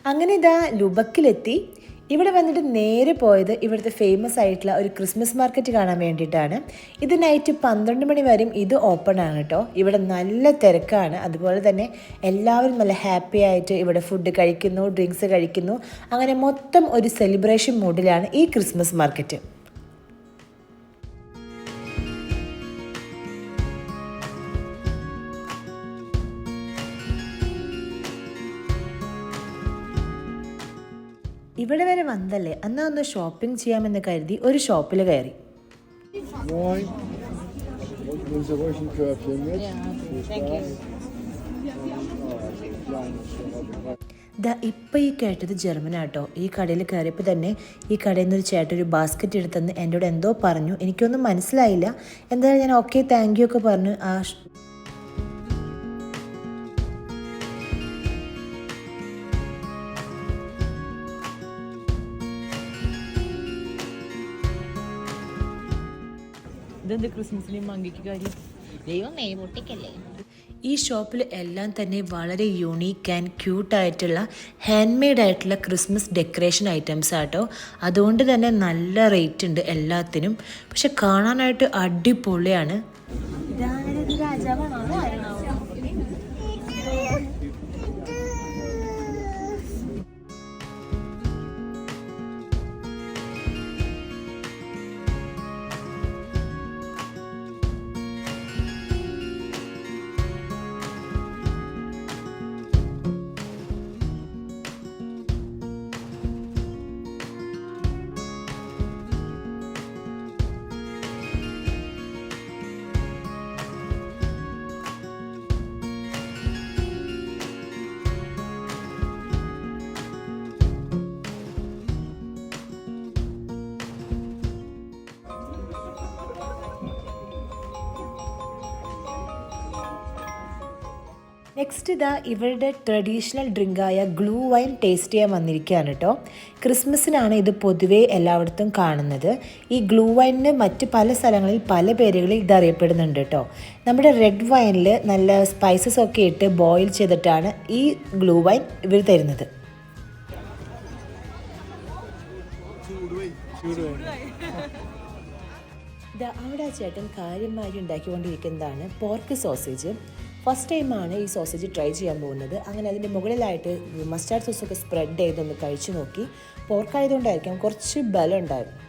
അങ്ങനെ ഇതാ ലുബക്കിലെത്തി. ഇവിടെ വന്നിട്ട് നേരെ പോയത് ഇവിടുത്തെ ഫേമസ് ആയിട്ടുള്ള ഒരു ക്രിസ്മസ് മാർക്കറ്റ് കാണാൻ വേണ്ടിയിട്ടാണ്. ഇത് നൈറ്റ് 12 മണി വരെയും ഇത് ഓപ്പൺ ആണ് കേട്ടോ. ഇവിടെ നല്ല തിരക്കാണ്. അതുപോലെ തന്നെ എല്ലാവരും നല്ല ഹാപ്പി ആയിട്ട് ഇവിടെ ഫുഡ് കഴിക്കുന്നു, ഡ്രിങ്ക്സ് കഴിക്കുന്നു. അങ്ങനെ മൊത്തം ഒരു സെലിബ്രേഷൻ മൂഡിലാണ് ഈ ക്രിസ്മസ് മാർക്കറ്റ്. ഇവിടെ വരെ വന്നല്ലേ, എന്നാൽ ഒന്ന് ഷോപ്പിംഗ് ചെയ്യാമെന്ന് കരുതി ഒരു ഷോപ്പിൽ കയറി. ഇപ്പം ഈ കേട്ടത് ജർമ്മനാട്ടോ. ഈ കടയിൽ കയറിയപ്പോൾ തന്നെ ഈ കടയിൽ നിന്നൊരു ചേട്ടൻ ഒരു ബാസ്ക്കറ്റ് എടുത്തെന്ന് എന്നോട് എന്തോ പറഞ്ഞു. എനിക്കൊന്നും മനസ്സിലായില്ല. എന്തായാലും ഞാൻ ഓക്കെ താങ്ക് യു ഒക്കെ പറഞ്ഞു. ഈ ഷോപ്പിൽ എല്ലാം തന്നെ വളരെ യൂണീക്ക് ആൻഡ് ക്യൂട്ടായിട്ടുള്ള ഹാൻഡ് മെയ്ഡ് ആയിട്ടുള്ള ക്രിസ്മസ് ഡെക്കറേഷൻ ഐറ്റംസ് ആട്ടോ. അതുകൊണ്ട് തന്നെ നല്ല റേറ്റ് ഉണ്ട് എല്ലാത്തിനും. പക്ഷെ കാണാനായിട്ട് അടിപൊളിയാണ്. നെക്സ്റ്റ് ഇതാ ഇവരുടെ ട്രഡീഷണൽ ഡ്രിങ്കായ ഗ്ലൂ വൈൻ ടേസ്റ്റ് ചെയ്യാൻ വന്നിരിക്കുകയാണ് കേട്ടോ. ക്രിസ്മസിനാണ് ഇത് പൊതുവേ എല്ലായിടത്തും കാണുന്നത്. ഈ ഗ്ലൂ വൈനിന് മറ്റ് പല സ്ഥലങ്ങളിൽ പല പേരുകളിൽ ഇത് അറിയപ്പെടുന്നുണ്ട് കേട്ടോ. നമ്മുടെ റെഡ് വൈനിൽ നല്ല സ്പൈസസ് ഒക്കെ ഇട്ട് ബോയിൽ ചെയ്തിട്ടാണ് ഈ ഗ്ലൂ വൈൻ ഇവർ തരുന്നത്. അവിടെ ആ ചേട്ടൻ കാര്യമായി ഉണ്ടാക്കിക്കൊണ്ടിരിക്കുന്നതാണ് പോർക്ക് സോസേജ്. ഫസ്റ്റ് ടൈമാണ് ഈ സോസേജ് ട്രൈ ചെയ്യാൻ പോകുന്നത്. അങ്ങനെ അതിൻ്റെ മുകളിലായിട്ട് മസ്റ്റാർഡ് സോസൊക്കെ സ്പ്രെഡ് ചെയ്തൊന്ന് കഴിച്ചു നോക്കി. പോർക്കായതുകൊണ്ടായിരിക്കാം കുറച്ച് ബലം ഉണ്ടായിരുന്നു.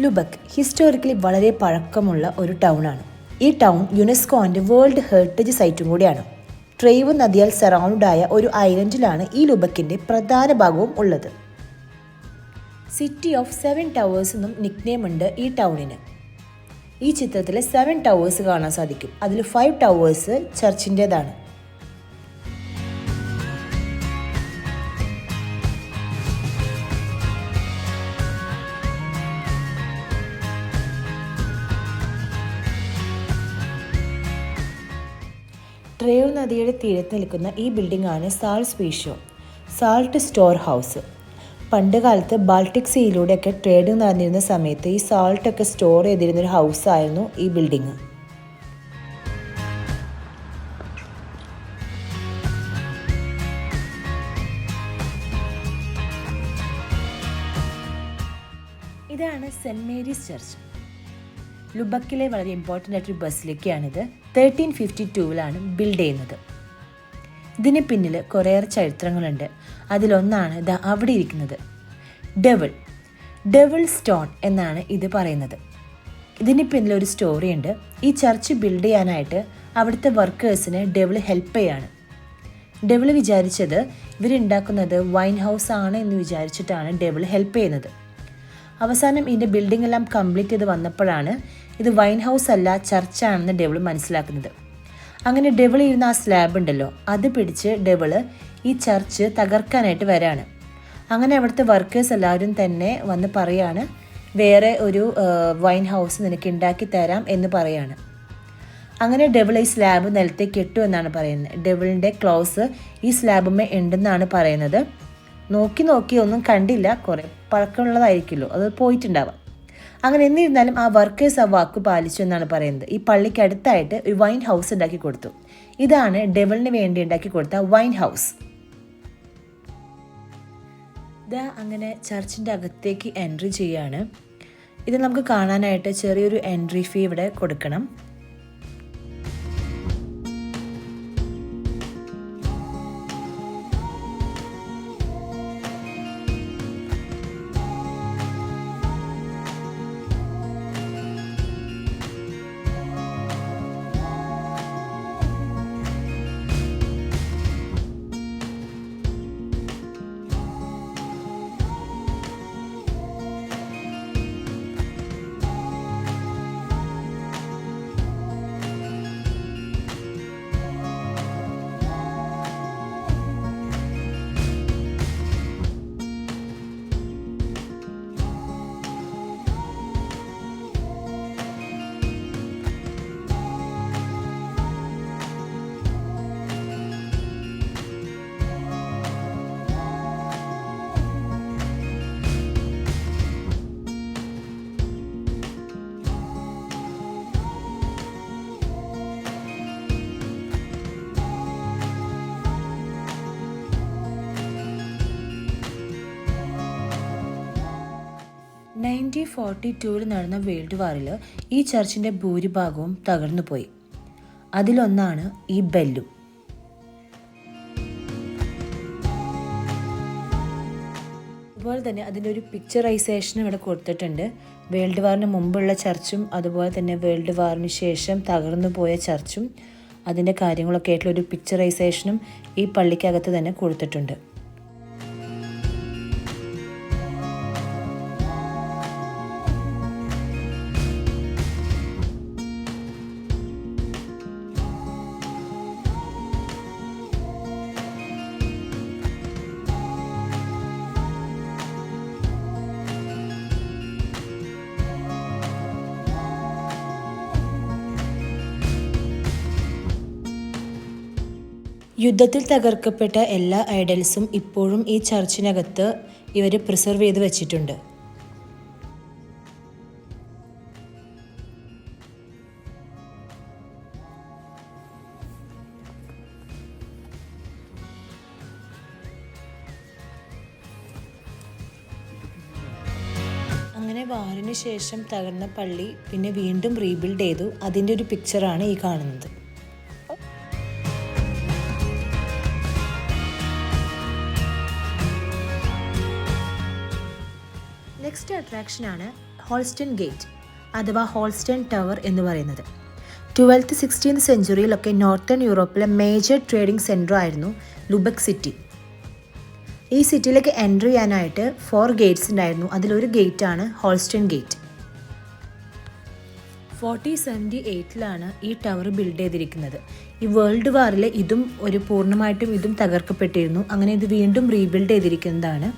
ലുബക്ക് ഹിസ്റ്റോറിക്കലി വളരെ പഴക്കമുള്ള ഒരു ടൗണാണ്. ഈ ടൗൺ യുനെസ്കോൻ്റെ വേൾഡ് ഹെറിറ്റേജ് സൈറ്റും കൂടിയാണ്. ട്രെയ്വ് നദിയാൽ സറൗണ്ടായ ഒരു ഐലൻഡിലാണ് ഈ ലുബക്കിൻ്റെ പ്രധാന ഭാഗവും ഉള്ളത്. സിറ്റി ഓഫ് 7 ടവേഴ്സ് എന്നും നിക്നെയിം ഉണ്ട് ഈ ടൗണിന്. ഈ ചിത്രത്തിൽ 7 ടവേഴ്സ് കാണാൻ സാധിക്കും. അതിൽ 5 ടവേഴ്സ് ചർച്ചിൻ്റേതാണ്. ട്രെയ്വ് നദിയുടെ തീരത്ത് നിൽക്കുന്ന ഈ ബിൽഡിംഗ് ആണ് സാൾസ്പീഷോ സാൾട്ട് സ്റ്റോർ ഹൗസ്. പണ്ട് കാലത്ത് ബാൾട്ടിക് സീയിലൂടെയൊക്കെ ട്രേഡിങ് നടന്നിരുന്ന സമയത്ത് ഈ സാൾട്ടൊക്കെ സ്റ്റോർ ചെയ്തിരുന്നൊരു ഹൗസായിരുന്നു ഈ ബിൽഡിങ്. ഇതാണ് സെൻറ്റ് മേരീസ് ചർച്ച്. ലുബക്കിലെ വളരെ ഇമ്പോർട്ടൻ്റ് ആയിട്ടൊരു ബസിലിക്കയാണിത്. 1352 ബിൽഡ് ചെയ്യുന്നത്. ഇതിന് പിന്നിൽ കുറേയേറെ ചരിത്രങ്ങളുണ്ട്. അതിലൊന്നാണ് ഇതാ അവിടെ ഇരിക്കുന്നത് ഡെവിൾ സ്റ്റോൺ എന്നാണ് ഇത് പറയുന്നത്. ഇതിന് പിന്നിൽ ഒരു സ്റ്റോറി ഉണ്ട്. ഈ ചർച്ച് ബിൽഡ് ചെയ്യാനായിട്ട് അവിടുത്തെ വർക്കേഴ്സിന് ഡെവിൾ ഹെൽപ്പ് ചെയ്യാണ്. ഡെവിൾ വിചാരിച്ചത് ഇവരുണ്ടാക്കുന്നത് വൈൻ ഹൗസ് ആണ് എന്ന് വിചാരിച്ചിട്ടാണ് ഡെവിൾ ഹെൽപ്പ് ചെയ്യുന്നത്. അവസാനം ഇതിൻ്റെ ബിൽഡിംഗ് എല്ലാം കംപ്ലീറ്റ് ചെയ്ത് വന്നപ്പോഴാണ് ഇത് വൈൻ ഹൗസ് അല്ല ചർച്ചാണെന്ന് ഡെവിൾ മനസ്സിലാക്കുന്നത്. അങ്ങനെ ഡെവിൾ ഇരുന്ന ആ സ്ലാബ് ഉണ്ടല്ലോ, അത് പിടിച്ച് ഡെവിൾ ഈ ചർച്ച് തകർക്കാനായിട്ട് വരാണ്. അങ്ങനെ അവിടുത്തെ വർക്കേഴ്സ് എല്ലാവരും തന്നെ വന്ന് പറയാണ്, വേറെ ഒരു വൈൻ ഹൗസ് നിനക്ക് ഉണ്ടാക്കി തരാം എന്ന് പറയാണ്. അങ്ങനെ ഡെവിൾ ഈ സ്ലാബ് നിലത്തേക്ക് ഇട്ടു എന്നാണ് പറയുന്നത്. ഡെവിളിൻ്റെ ക്ലോസ് ഈ സ്ലാബുമേ ഉണ്ടെന്നാണ് പറയുന്നത്. നോക്കി ഒന്നും കണ്ടില്ല, കുറേ പഴക്കമുള്ളതായിരിക്കുമല്ലോ, അത് പോയിട്ടുണ്ടാവാം. അങ്ങനെ എന്നിരുന്നാലും ആ വർക്കേഴ്സ് ആ വാക്ക് പാലിച്ചു എന്നാണ് പറയുന്നത്. ഈ പള്ളിക്ക് അടുത്തായിട്ട് ഒരു വൈൻ ഹൗസ് ഉണ്ടാക്കി കൊടുത്തു. ഇതാണ് ഡെവിളിന് വേണ്ടി ഉണ്ടാക്കി കൊടുത്ത വൈൻ ഹൗസ്. ഇതാ അങ്ങനെ ചർച്ചിൻ്റെ അകത്തേക്ക് എൻട്രി ചെയ്യാണ്. ഇത് നമുക്ക് കാണാനായിട്ട് ചെറിയൊരു എൻട്രി ഫീ ഇവിടെ കൊടുക്കണം. (1942) നടന്ന വേൾഡ് വാറിൽ ഈ ചർച്ചിൻ്റെ ഭൂരിഭാഗവും തകർന്നു പോയി. അതിലൊന്നാണ് ഈ ബെല്ലും. അതുപോലെ തന്നെ അതിൻ്റെ ഒരു പിക്ചറൈസേഷനും ഇവിടെ കൊടുത്തിട്ടുണ്ട്. വേൾഡ് വാറിന് മുമ്പുള്ള ചർച്ചും അതുപോലെ തന്നെ വേൾഡ് വാറിന് ശേഷം തകർന്നു പോയ ചർച്ചും അതിൻ്റെ കാര്യങ്ങളൊക്കെ ആയിട്ടുള്ള ഒരു പിക്ചറൈസേഷനും ഈ പള്ളിക്കകത്ത് തന്നെ കൊടുത്തിട്ടുണ്ട്. യുദ്ധത്തിൽ തകർക്കപ്പെട്ട എല്ലാ ഐഡൽസും ഇപ്പോഴും ഈ ചർച്ചിനകത്ത് ഇവർ പ്രിസർവ് ചെയ്ത് വെച്ചിട്ടുണ്ട്. അങ്ങനെ വാറിന് ശേഷം തകർന്ന പള്ളി പിന്നെ വീണ്ടും റീബിൽഡ് ചെയ്തു. അതിൻ്റെ ഒരു പിക്ചറാണ് ഈ കാണുന്നത്. നെക്സ്റ്റ് അട്രാക്ഷനാണ് ഹോൾസ്റ്റൺ ഗേറ്റ് അഥവാ ഹോൾസ്റ്റൺ ടവർ എന്ന് പറയുന്നത്. 12th 16th സെഞ്ച്വറിയിലൊക്കെ നോർത്തേൺ യൂറോപ്പിലെ മേജർ ട്രേഡിംഗ് സെൻറ്റർ ആയിരുന്നു ലുബക്ക് സിറ്റി. ഈ സിറ്റിയിലേക്ക് എൻട്രി ചെയ്യാനായിട്ട് 4 ഗേറ്റ്സ് ഉണ്ടായിരുന്നു. അതിലൊരു ഗേറ്റാണ് ഹോൾസ്റ്റൺ ഗേറ്റ്. 1478 ഈ ടവർ ബിൽഡ് ചെയ്തിരിക്കുന്നത്. ഈ വേൾഡ് വാറിൽ ഇതും പൂർണ്ണമായിട്ടും ഇതും തകർക്കപ്പെട്ടിരുന്നു. അങ്ങനെ ഇത് വീണ്ടും റീബിൽഡ് ചെയ്തിരിക്കുന്നതാണ്.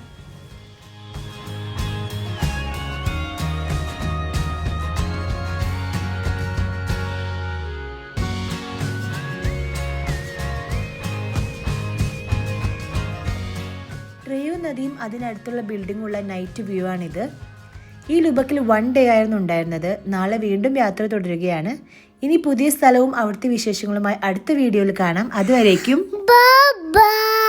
ട്രേയു നദിയും അതിനടുത്തുള്ള ബിൽഡിങ്ങുള്ള നൈറ്റ് വ്യൂ ആണിത്. ഈ ലുബക്കിൽ 1 ഡേ ആയിരുന്നു ഉണ്ടായിരുന്നത്. നാളെ വീണ്ടും യാത്ര തുടരുകയാണ്. ഇനി പുതിയ സ്ഥലവും അവിടുത്തെ വിശേഷങ്ങളുമായി അടുത്ത വീഡിയോയിൽ കാണാം. അതുവരേക്കും ബൈ.